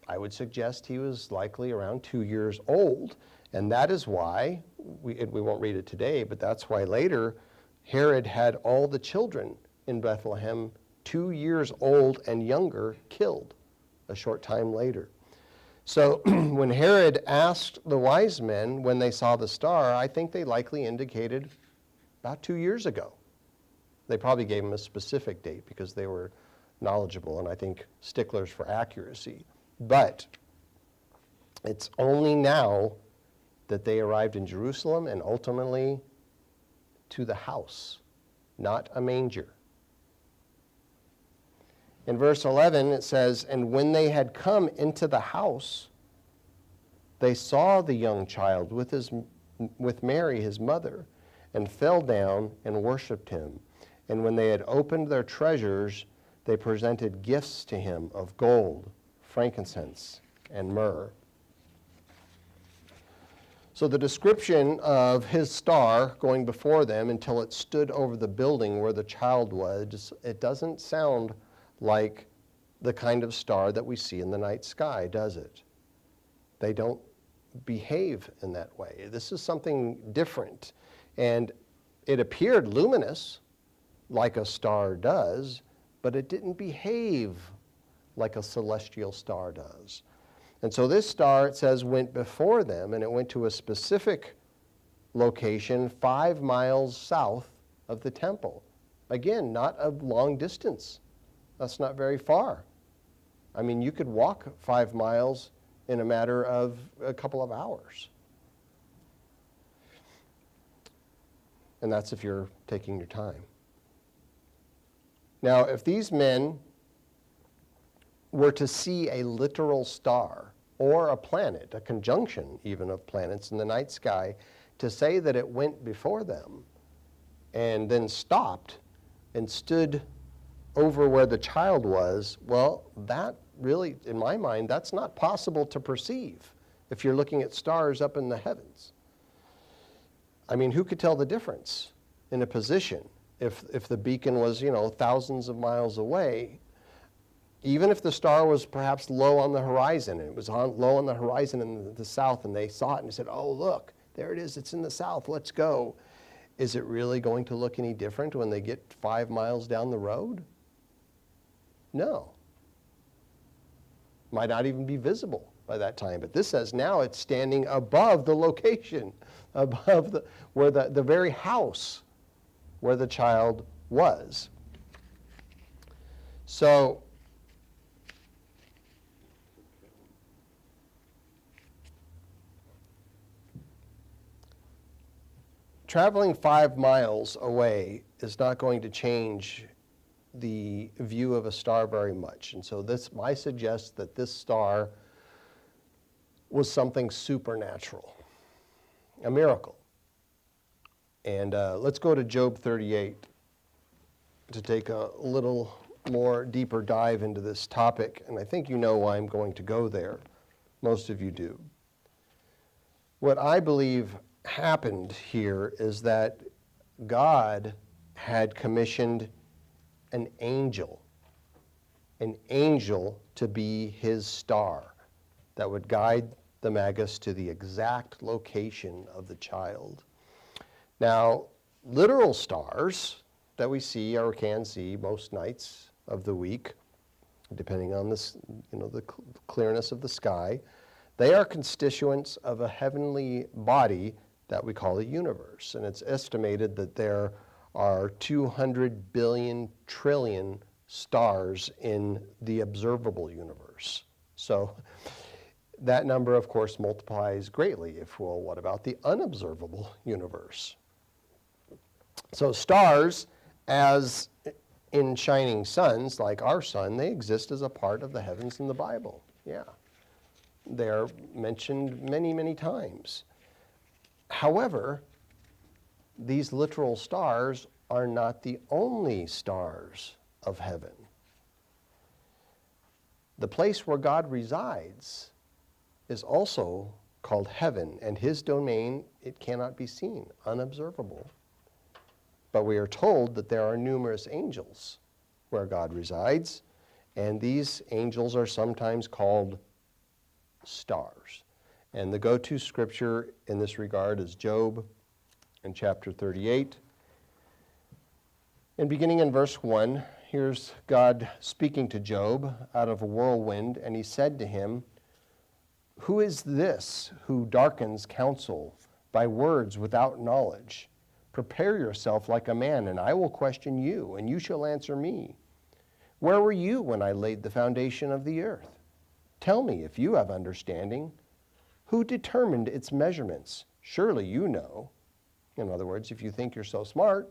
I would suggest he was likely around 2 years old. And that is why, we won't read it today, but that's why later Herod had all the children in Bethlehem 2 years old and younger killed a short time later. So when Herod asked the wise men when they saw the star, I think they likely indicated about 2 years ago. They probably gave him a specific date because they were knowledgeable and I think sticklers for accuracy. But it's only now that they arrived in Jerusalem and ultimately to the house, not a manger. In verse 11 it says, "And when they had come into the house, they saw the young child with Mary his mother, and fell down and worshipped him. And when they had opened their treasures, they presented gifts to him of gold, frankincense, and myrrh." So the description of his star going before them until it stood over the building where the child was, it doesn't sound like the kind of star that we see in the night sky, does it? They don't behave in that way. This is something different. And it appeared luminous, like a star does, but it didn't behave like a celestial star does. And so this star, it says, went before them, and it went to a specific location 5 miles south of the temple. Again, not a long distance That's not very far. I mean, you could walk 5 miles in a matter of a couple of hours. And that's if you're taking your time. Now, if these men were to see a literal star or a planet, a conjunction even of planets in the night sky, to say that it went before them and then stopped and stood over where the child was, well, that really, in my mind, that's not possible to perceive if you're looking at stars up in the heavens. I mean, who could tell the difference in a position if the beacon was, thousands of miles away? Even if the star was perhaps low on the horizon, and it was low on the horizon in the south, and they saw it and said, oh, look, there it is, it's in the south, let's go. Is it really going to look any different when they get 5 miles down the road? No. Might not even be visible by that time. But this says now it's standing above the location, above where the very house where the child was. So, traveling 5 miles away is not going to change the view of a star very much. And so I suggest that this star was something supernatural, a miracle. And let's go to Job 38 to take a little more deeper dive into this topic. And I think you know why I'm going to go there. Most of you do. What I believe happened here is that God had commissioned an angel to be his star that would guide the Magus to the exact location of the child. Now, literal stars that we see or can see most nights of the week, depending on this, the clearness of the sky, they are constituents of a heavenly body that we call the universe. And it's estimated that there are 200 billion trillion stars in the observable universe. So that number, of course, multiplies greatly what about the unobservable universe? So stars, as in shining suns, like our sun, they exist as a part of the heavens in the Bible. Yeah. They're mentioned many, many times. However, these literal stars are not the only stars of heaven. The place where God resides is also called heaven, and his domain, it cannot be seen, unobservable. But we are told that there are numerous angels where God resides, and these angels are sometimes called stars. And the go-to scripture in this regard is Job in chapter 38. And beginning in verse 1, here's God speaking to Job out of a whirlwind, and he said to him, "Who is this who darkens counsel by words without knowledge? Prepare yourself like a man, and I will question you, and you shall answer me. Where were you when I laid the foundation of the earth? Tell me if you have understanding. Who determined its measurements? Surely you know." In other words, if you think you're so smart.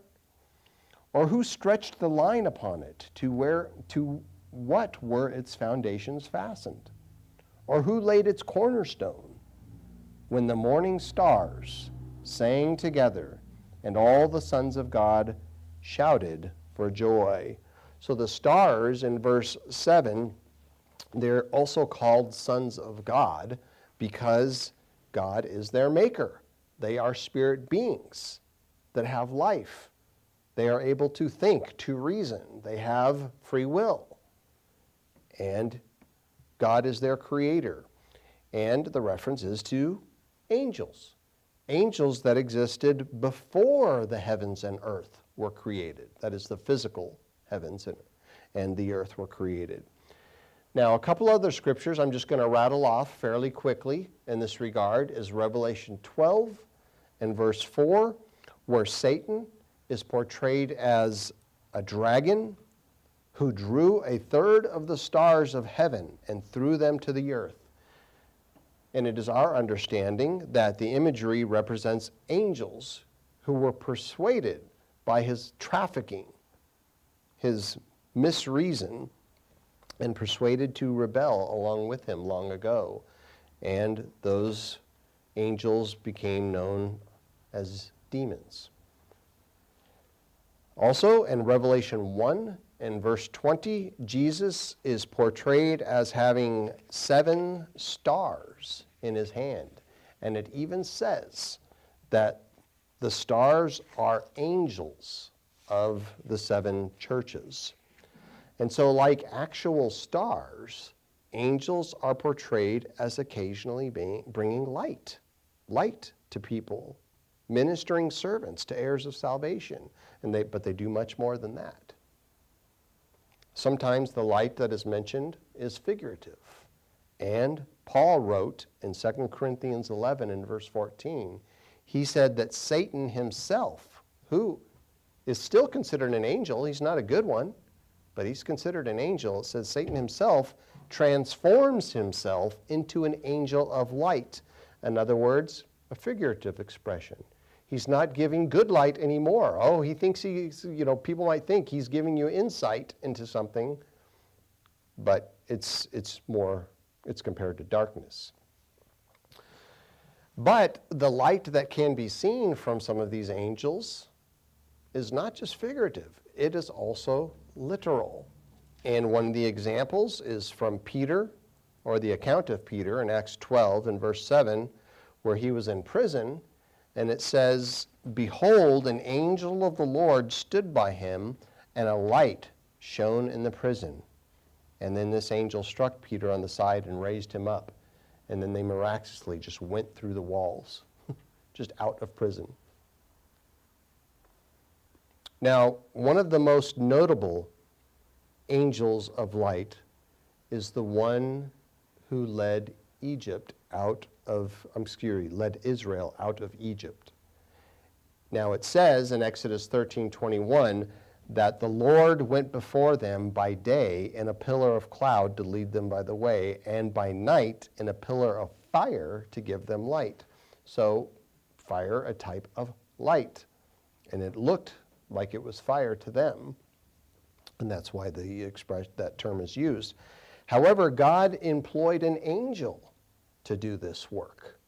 "Or who stretched the line upon it? To what were its foundations fastened? Or who laid its cornerstone? When the morning stars sang together, and all the sons of God shouted for joy." So the stars in verse 7, they're also called sons of God because God is their maker. They are spirit beings that have life. They are able to think, to reason. They have free will. And God is their creator. And the reference is to angels. Angels that existed before the heavens and earth were created. That is, the physical heavens and the earth were created. Now, a couple other scriptures I'm just going to rattle off fairly quickly in this regard is Revelation 12 and verse 4, where Satan is portrayed as a dragon who drew a third of the stars of heaven and threw them to the earth. And it is our understanding that the imagery represents angels who were persuaded by his trafficking, his misreason, and persuaded to rebel along with him long ago. And those angels became known as demons. Also, in Revelation 1 and verse 20, Jesus is portrayed as having 7 stars in his hand. And it even says that the stars are angels of the 7 churches. And so, like actual stars, angels are portrayed as occasionally bringing light to people, ministering servants to heirs of salvation. But they do much more than that. Sometimes the light that is mentioned is figurative. And Paul wrote in 2 Corinthians 11 and verse 14, he said that Satan himself, who is still considered an angel, he's not a good one, but he's considered an angel. It says Satan himself transforms himself into an angel of light. In other words, a figurative expression. He's not giving good light anymore. Oh, he thinks people might think he's giving you insight into something, but it's compared to darkness. But the light that can be seen from some of these angels is not just figurative, it is also literal. And one of the examples is from Peter, or the account of Peter in Acts 12 and verse 7, where he was in prison. And it says, "Behold, an angel of the Lord stood by him, and a light shone in the prison. And then this angel struck Peter on the side and raised him up. And then they miraculously just went through the walls, just out of prison." Now, one of the most notable angels of light is the one who led led Israel out of Egypt. Now it says in Exodus 13:21 that the Lord went before them by day in a pillar of cloud to lead them by the way, and by night in a pillar of fire to give them light. So fire, a type of light. And it looked like it was fire to them. And that's why that term is used. However, God employed an angel to do this work.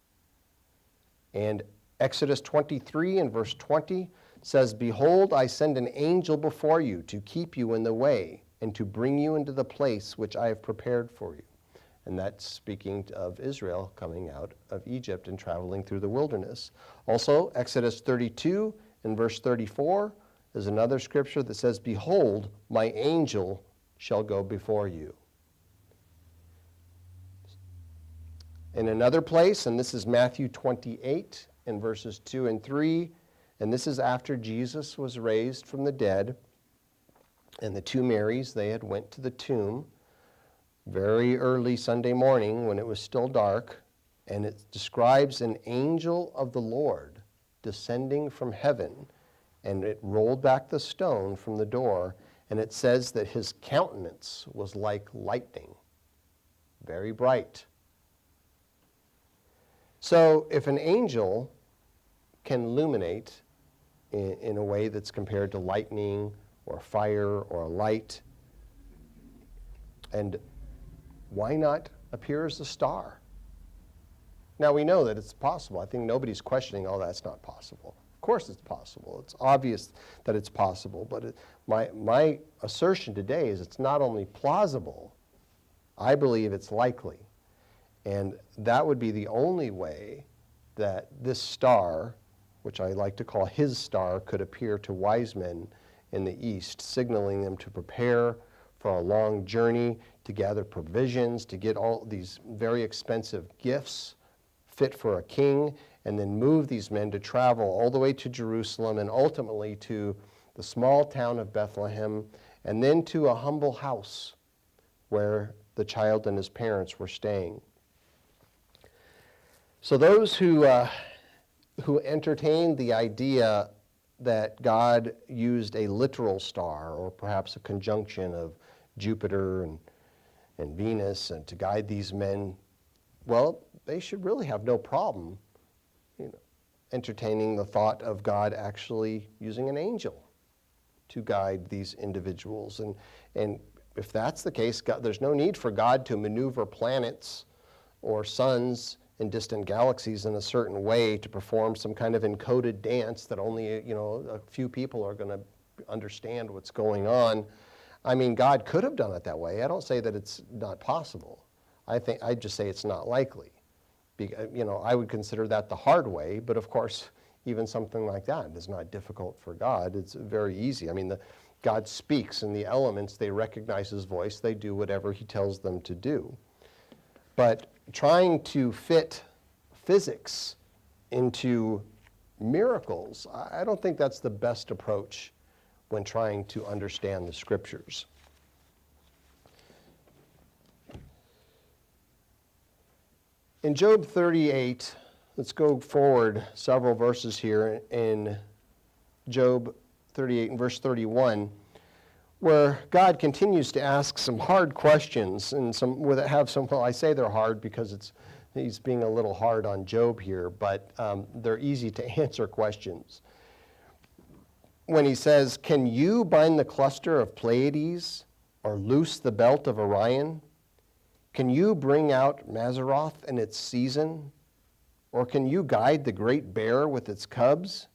And Exodus 23 and verse 20 says, "Behold, I send an angel before you to keep you in the way and to bring you into the place which I have prepared for you." And that's speaking of Israel coming out of Egypt and traveling through the wilderness. Also, Exodus 32 and verse 34 is another scripture that says, "Behold, my angel shall go before you." In another place, and this is Matthew 28 in verses 2 and 3, and this is after Jesus was raised from the dead, and the 2 Marys, they had went to the tomb very early Sunday morning when it was still dark, and it describes an angel of the Lord descending from heaven, and it rolled back the stone from the door, and it says that his countenance was like lightning, very bright. So if an angel can illuminate in a way that's compared to lightning or fire or light, and why not appear as a star? Now we know that it's possible. I think nobody's questioning, oh, that's not possible. Of course it's possible. It's obvious that it's possible. But my assertion today is it's not only plausible, I believe it's likely. And that would be the only way that this star, which I like to call his star, could appear to wise men in the East, signaling them to prepare for a long journey, to gather provisions, to get all these very expensive gifts fit for a king, and then move these men to travel all the way to Jerusalem and ultimately to the small town of Bethlehem, and then to a humble house where the child and his parents were staying. So those who entertain the idea that God used a literal star or perhaps a conjunction of Jupiter and Venus and to guide these men, well, they should really have no problem, entertaining the thought of God actually using an angel to guide these individuals. And if that's the case, there's no need for God to maneuver planets or suns in distant galaxies in a certain way to perform some kind of encoded dance that only a few people are going to understand what's going on. I mean, God could have done it that way. I don't say that it's not possible. I just say it's not likely. I would consider that the hard way, but of course, even something like that is not difficult for God. It's very easy. I mean, God speaks, and the elements, they recognize his voice. They do whatever he tells them to do. But trying to fit physics into miracles, I don't think that's the best approach when trying to understand the scriptures. In Job 38, let's go forward several verses here in Job 38 and verse 31, where God continues to ask some hard questions, and I say they're hard because he's being a little hard on Job here, but they're easy to answer questions. When he says, "Can you bind the cluster of Pleiades or loose the belt of Orion? Can you bring out Mazzaroth in its season? Or can you guide the great bear with its cubs?"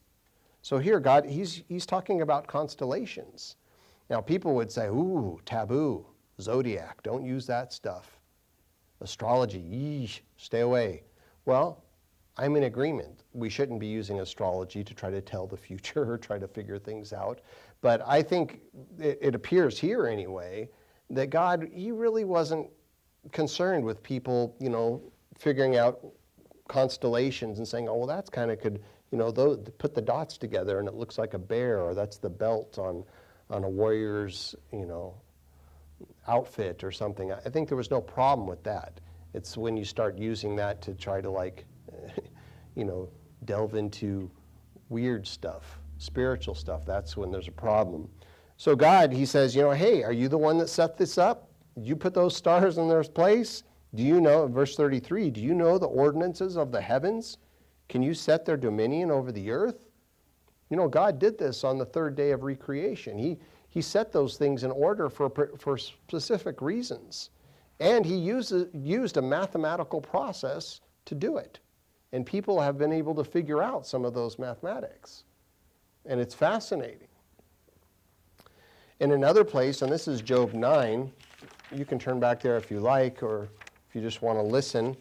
So here, God, he's talking about constellations. Now, people would say, ooh, taboo, zodiac, don't use that stuff. Astrology, yeesh, stay away. Well, I'm in agreement. We shouldn't be using astrology to try to tell the future or try to figure things out. But I think it appears here anyway that God, he really wasn't concerned with people, figuring out constellations and saying, oh, well, that's kind of could, put the dots together and it looks like a bear, or that's the belt on a warrior's, outfit or something. I think there was no problem with that. It's when you start using that to try to delve into weird stuff, spiritual stuff, that's when there's a problem. So God, he says, hey, are you the one that set this up? Did you put those stars in their place? Do you know, verse 33, do you know the ordinances of the heavens? Can you set their dominion over the earth? God did this on the third day of recreation. He set those things in order for specific reasons. And he used a mathematical process to do it. And people have been able to figure out some of those mathematics. And it's fascinating. In another place, and this is Job 9, you can turn back there if you like, or if you just want to listen.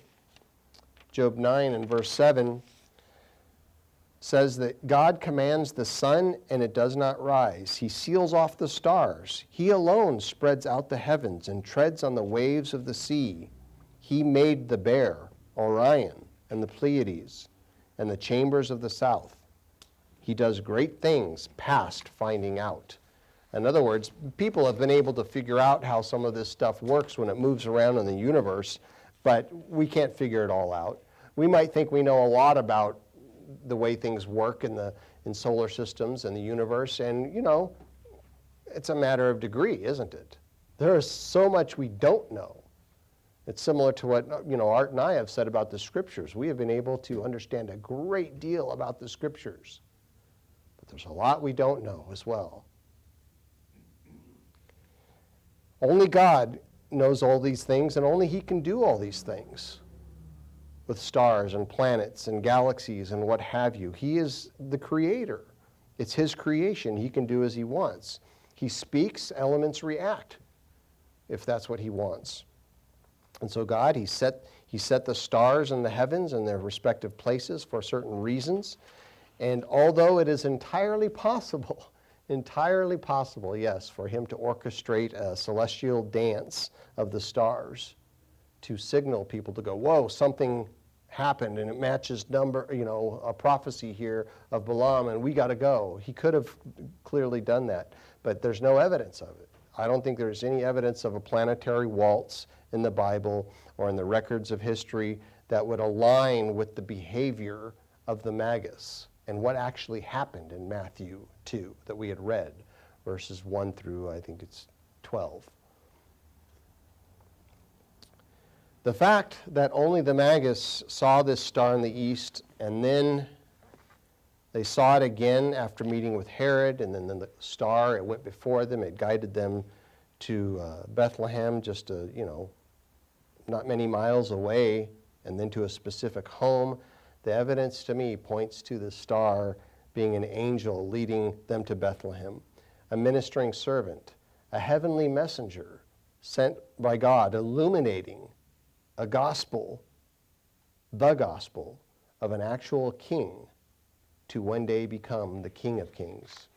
Job 9 and verse 7 says that God commands the sun and it does not rise. He seals off the stars. He alone spreads out the heavens and treads on the waves of the sea. He made the bear, Orion, and the Pleiades, and the chambers of the south. He does great things past finding out. In other words, people have been able to figure out how some of this stuff works when it moves around in the universe, but we can't figure it all out. We might think we know a lot about the way things work in solar systems and the universe, and it's a matter of degree, isn't it? There is so much we don't know. It's similar to what Art and I have said about the scriptures. We have been able to understand a great deal about the scriptures, but there's a lot we don't know as well. Only God knows all these things, and only he can do all these things with stars and planets and galaxies and what have you. He is the creator. It's his creation. He can do as he wants. He speaks, elements react, if that's what he wants. And so God, he set the stars in the heavens in their respective places for certain reasons. And although it is entirely possible, yes, for him to orchestrate a celestial dance of the stars to signal people to go, whoa, something happened and it matches a prophecy here of Balaam and we got to go. He could have clearly done that, but there's no evidence of it. I don't think there's any evidence of a planetary waltz in the Bible or in the records of history that would align with the behavior of the Magus. and what actually happened in Matthew 2 that we had read, verses 1 through, I think it's 12. The fact that only the Magi saw this star in the east, and then they saw it again after meeting with Herod, and then the star, it went before them, it guided them to Bethlehem, just not many miles away, and then to a specific home. The evidence to me points to the star being an angel leading them to Bethlehem, a ministering servant, a heavenly messenger sent by God, illuminating a gospel, the gospel of an actual king to one day become the King of Kings